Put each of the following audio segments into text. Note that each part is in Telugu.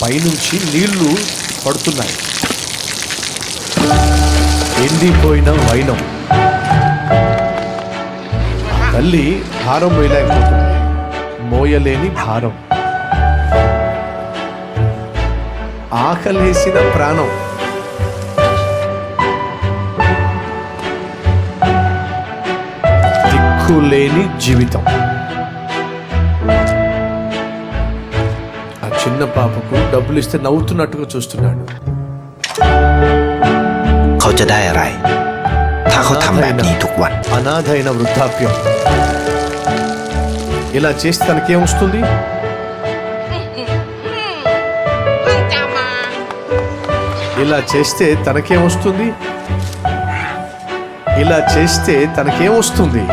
పైనుంచి నీళ్లు పడుతున్నాయి. ఎండిపోయిన వైనం. తల్లి భారం వేయలేకపోతుంది, మోయలేని భారం. ఆకలేసిన ప్రాణం. దిక్కులేని జీవితం. ఆ చిన్న పాపకు డబ్బులు ఇస్తే నవ్వుతున్నట్టుగా చూస్తున్నాడు. เขาจะได้อะไร ถ้าเขาทำแบบนี้ทุกวัน అనాథైన వృద్ధాప్యం. ఇలా చేస్తే తనకేమొస్తుంది? ఇలా చేస్తే తనకేమొస్తుంది? ఇలా చేస్తే తనకేమొస్తుంది?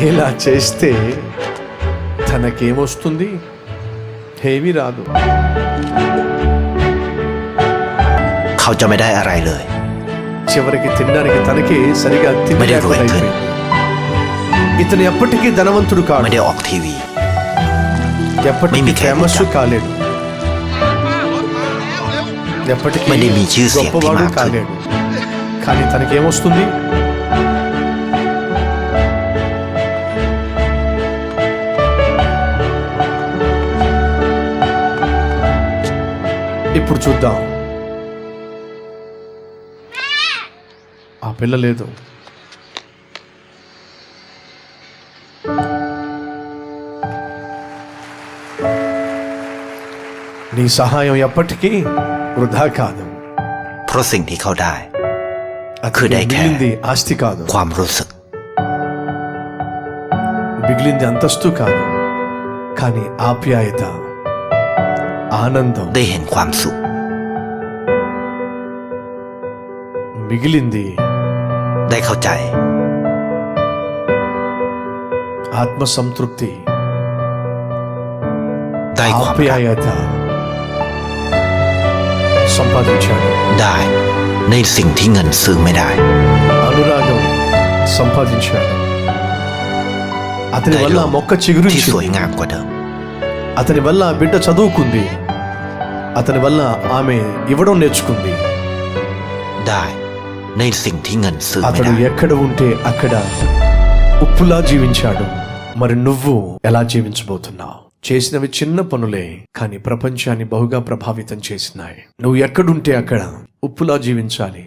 ఇలా చేస్తే తనకేమొస్తుంది? ఏమీ రాదు. เขาจะไม่ได้อะไรเลย చివరికి తినడానికి తనకే సరిగా తిండి మరి లేకుండా రోహిత్ అయిపోయింది. ఇతను ఎప్పటికీ ధనవంతుడు కాదు, ไม่ได้ออกทีวี ఎప్పటికీไม่มีใคร ఫేమస్ รู้จัก కాలేడు, ఎప్పటికీ ไม่ได้มีชื่อเสียงที่ గొప్పవాడు มากขึ้น కాలేడు. కానీ తనకేమొస్తుంది? ఇప్పుడు చూద్దాం. ఆ పిల్ల లేదు. నీ సహాయం ఎప్పటికీ వృధా కాదు. เพราะสิ่งที่เขาได้ అతనికిคือได้แค่ మిగిలింది ఆస్తి కాదు, ความรู้สึก మిగిలింది అంతస్తు కాదు, కానీ ఆప్యాయత, ఆనందం. ได้เห็นความสุข మిగిలింది ได้เข้าใจ ఆత్మ సంతృప్తి, ได้ความรัก ఆప్యాయత సంపాదించాడు. ได้ในสิ่งที่เงินซื้อไม่ได้ అనురాగం సంపాదించాడు. అతని ได้ వల్ల โล ఆ ก మొక్క ที่ చిగురించింది. สวยงามกว่าเดิม అతని వల్ల ఆ బిడ్డ చదువుకుంది. అతని వల్ల ఆమె ఇవ్వడం నేర్చుకుంది. ได้ในสิ่งที่เงินซื้อไม่ అతడు ได้ ఎక్కడ ఉంటే అక్కడ ఉప్పులా జీవించాడు. మరి నువ్వు ఎలా జీవించబోతున్నావు? చేసినవి చిన్న పనులే, కానీ ప్రపంచాన్ని బహుగా ప్రభావితం చేసినాయి. నువ్వు ఎక్కడుంటే అక్కడ ఉప్పులా జీవించాలి.